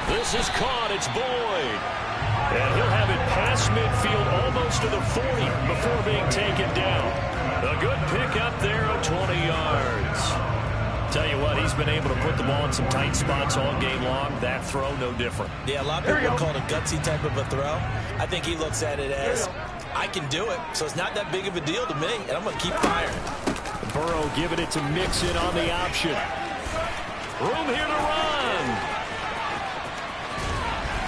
This is caught. It's Boyd. And he'll have it past midfield almost to the 40 before being taken down. A good pickup there of 20 yards. Tell you what, he's been able to put the ball in some tight spots all game long. That throw, no different. Yeah, a lot of people call it a gutsy type of a throw. I think he looks at it as, I can do it, so it's not that big of a deal to me, and I'm going to keep firing. Burrow giving it to Mixon on the option. Room here to run.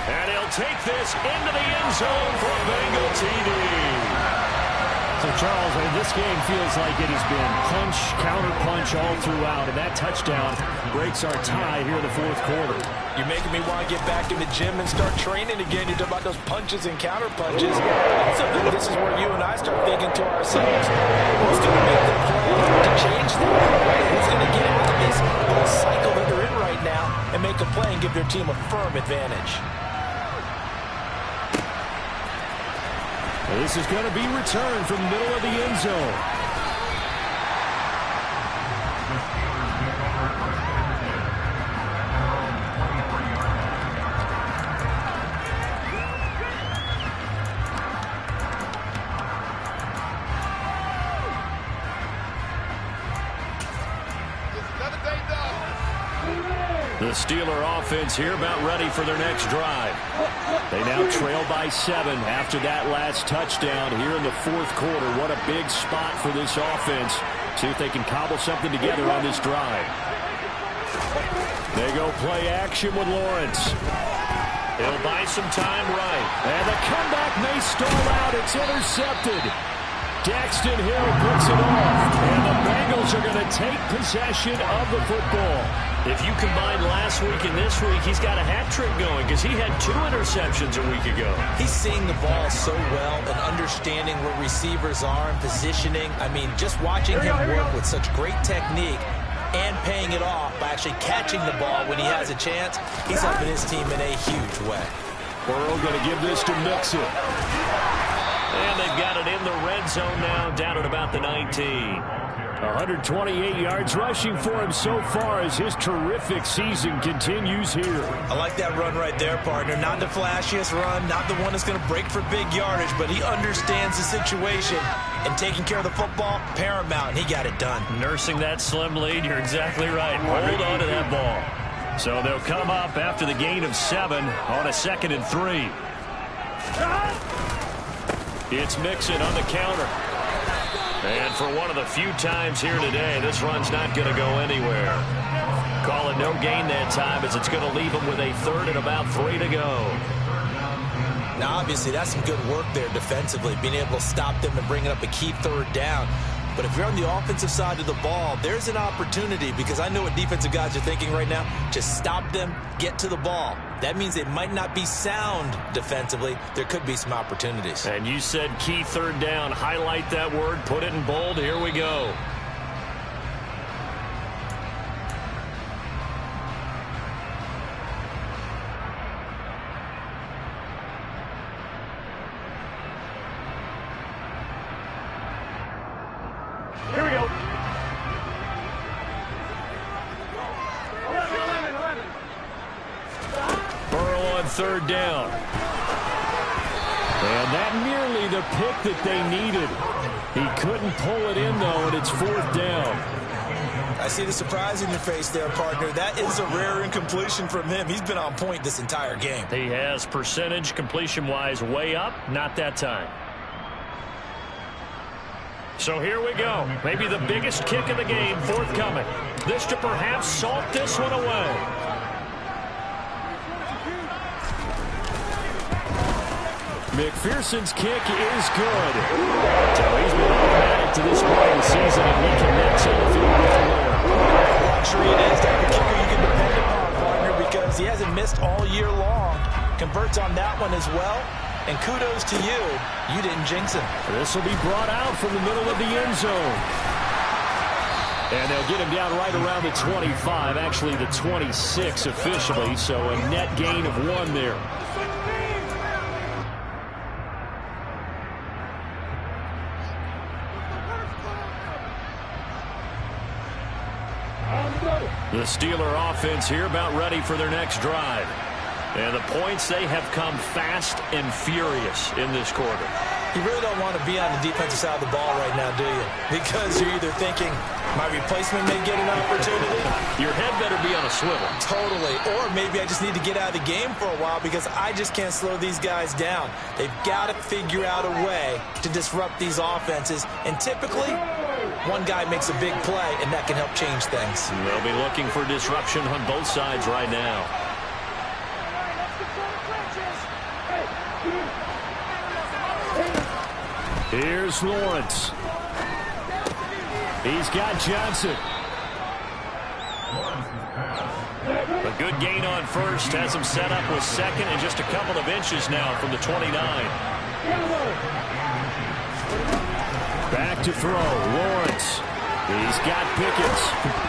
And he'll take this into the end zone for a Bengal TD. So, Charles, this game feels like it has been punch, counter-punch all throughout, and that touchdown breaks our tie here in the 4th quarter. You're making me want to get back in the gym and start training again. You're talking about those punches and counter-punches. So this is where you and I start thinking to ourselves, who's going to make the play to change that? Right? Who's going to get out of this little cycle that they're in right now and make a play and give their team a firm advantage? This is going to be returned from the middle of the end zone. The Steeler offense here about ready for their next drive. They now trail by 7 after that last touchdown here in the fourth quarter. What a big spot for this offense. See if they can cobble something together on this drive. They go play action with Lawrence. He'll buy some time right. And the comeback may stall out. It's intercepted. Daxton Hill puts it off. And the Bengals are going to take possession of the football. If you combine last week and this week, he's got a hat trick going because he had 2 interceptions a week ago. He's seeing the ball so well and understanding where receivers are and positioning. I mean, just watching him work with such great technique and paying it off by actually catching the ball when he has a chance, he's helping his team in a huge way. Burrow going to give this to Mixon. And they've got it in the red zone now, down at about the 19. 128 yards rushing for him so far as his terrific season continues here. I like that run right there, partner. Not the flashiest run, not the one that's going to break for big yardage, but he understands the situation, and taking care of the football, paramount, and he got it done. Nursing that slim lead, you're exactly right. Hold on to that ball. So they'll come up after the gain of 7 on a 2nd and 3. It's Mixon on the counter. And for one of the few times here today, this run's not going to go anywhere. Call it no gain that time as it's going to leave him with a 3rd and about 3 to go. Now, obviously, that's some good work there defensively, being able to stop them and bringing up a key 3rd down. But if you're on the offensive side of the ball, there's an opportunity because I know what defensive guys are thinking right now. Just stop them, get to the ball. That means they might not be sound defensively. There could be some opportunities. And you said key 3rd down. Highlight that word. Put it in bold. Here we go. Here we go. Burrow on 3rd down. And that nearly the pick that they needed. He couldn't pull it in, though, and it's 4th down. I see the surprise in your face there, partner. That is a rare incompletion from him. He's been on point this entire game. He has percentage completion-wise way up. Not that time. So here we go. Maybe the biggest kick of the game forthcoming. This to perhaps salt this one away. McPherson's kick is good. So he's been automatic to this point of the season, and he connects on the field goal there. Luxury it is to have a kicker you can depend upon, partner, because he hasn't missed all year long. Converts on that one as well. And kudos to you. You didn't jinx him. This will be brought out from the middle of the end zone. And they'll get him down right around the 25, actually the 26 officially, so a net gain of 1 there. The Steeler offense here about ready for their next drive. And the points, they have come fast and furious in this quarter. You really don't want to be on the defensive side of the ball right now, do you? Because you're either thinking, my replacement may get an opportunity. Your head better be on a swivel. Totally. Or maybe I just need to get out of the game for a while because I just can't slow these guys down. They've got to figure out a way to disrupt these offenses. And typically, one guy makes a big play, and that can help change things. They'll be looking for disruption on both sides right now. Here's Lawrence. He's got Johnson. A good gain on first. Has him set up with 2nd and just a couple of inches now from the 29. Back to throw. Lawrence. He's got Pickens.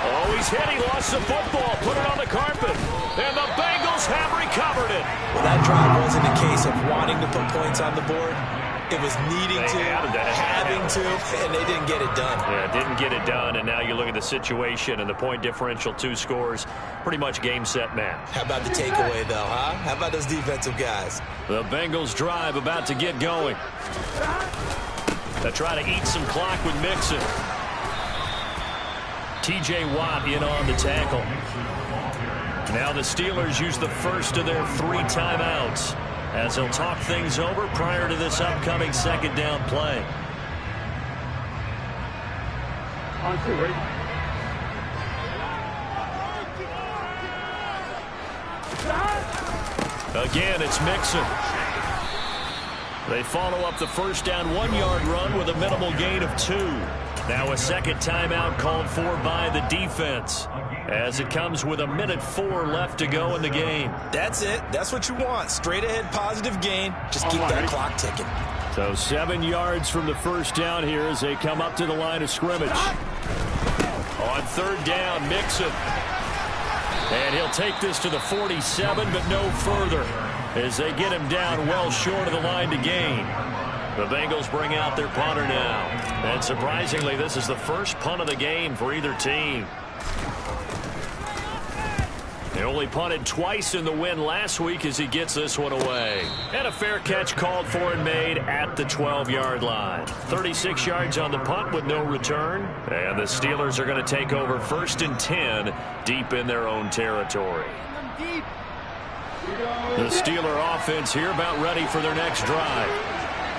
Oh, he's hit. He lost the football. Put it on the carpet. And the Bengals have recovered it. Well, that drive wasn't a case of wanting to put points on the board. It was needing to, having to, and they didn't get it done. Yeah, didn't get it done, and now you look at the situation and the point differential, 2 scores, pretty much game, set, match. How about the takeaway, though, huh? How about those defensive guys? The Bengals drive about to get going. They try to eat some clock with Mixon. T.J. Watt in on the tackle. Now the Steelers use the first of their 3 timeouts as they'll talk things over prior to this upcoming second down play. On 2, ready? Again, it's Mixon. They follow up the first down 1-yard run with a minimal gain of 2. Now a second timeout called for by the defense as it comes with 1:04 left to go in the game. That's it. That's what you want. Straight ahead positive gain. Just keep that clock ticking. So 7 yards from the first down here as they come up to the line of scrimmage. On third down, Mixon. And he'll take this to the 47, but no further as they get him down well short of the line to gain. The Bengals bring out their punter now. And surprisingly, this is the first punt of the game for either team. They only punted twice in the win last week as he gets this one away. And a fair catch called for and made at the 12-yard line. 36 yards on the punt with no return. And the Steelers are going to take over 1st and 10 deep in their own territory. The Steeler offense here about ready for their next drive.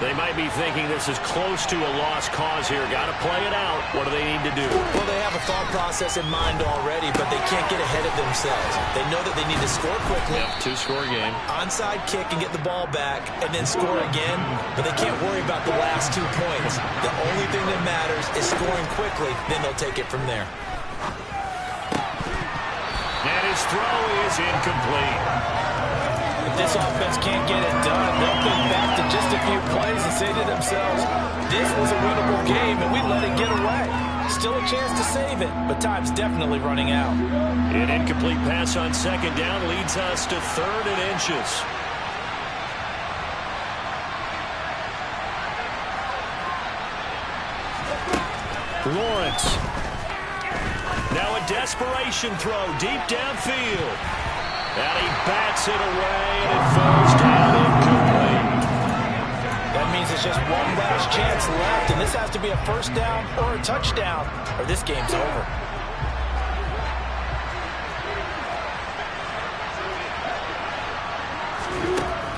They might be thinking this is close to a lost cause here. Got to play it out. What do they need to do? Well, they have a thought process in mind already, but they can't get ahead of themselves. They know that they need to score quickly. Yep, 2-score game. Onside kick and get the ball back and then score again, but they can't worry about the last 2 points. The only thing that matters is scoring quickly, then they'll take it from there. And his throw is incomplete. If this offense can't get it done, they'll think back to just a few plays and say to themselves, this was a winnable game and we let it get away. Still a chance to save it, but time's definitely running out. An incomplete pass on second down leads us to 3rd and inches. Lawrence. Now a desperation throw deep downfield. And he bats it away, and it falls down incomplete. That means it's just one last chance left, and this has to be a first down or a touchdown, or this game's over.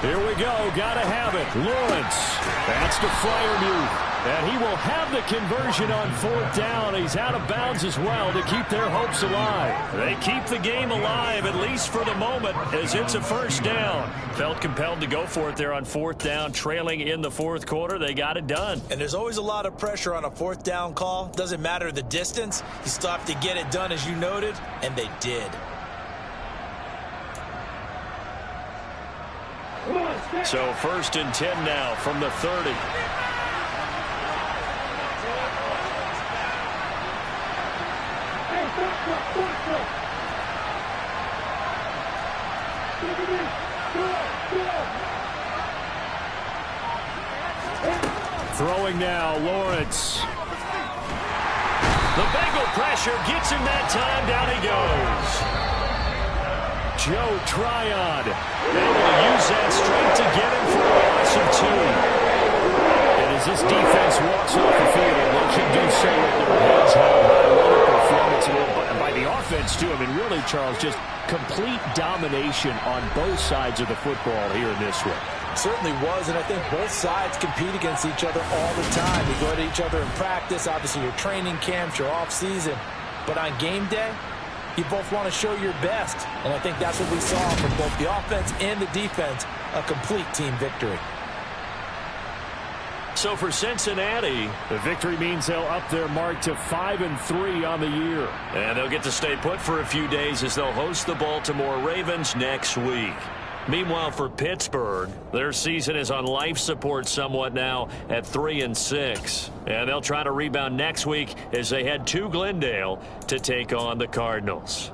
Here we go. Gotta have it. Lawrence. That's to Freiermuth. And he will have the conversion on 4th down. He's out of bounds as well to keep their hopes alive. They keep the game alive, at least for the moment, as it's a first down. Felt compelled to go for it there on 4th down, trailing in the 4th quarter. They got it done. And there's always a lot of pressure on a 4th down call. Doesn't matter the distance. You still have to get it done, as you noted, and they did. So 1st and 10 now from the 30. Throwing now, Lawrence. The Bengal pressure gets him that time. Down he goes. Joe Tryon able to use that strength to get him for a loss of 2. And as this defense walks off the field, they should do so with their heads held high. What a performance by the offense, too. I mean, really, Charles, just complete domination on both sides of the football here in this one. Certainly was, and I think both sides compete against each other all the time. You go at each other in practice, obviously your training camps, your off-season. But on game day, you both want to show your best. And I think that's what we saw from both the offense and the defense, a complete team victory. So for Cincinnati, the victory means they'll up their mark to 5-3 on the year. And they'll get to stay put for a few days as they'll host the Baltimore Ravens next week. Meanwhile, for Pittsburgh, their season is on life support somewhat now at 3-6. And they'll try to rebound next week as they head to Glendale to take on the Cardinals.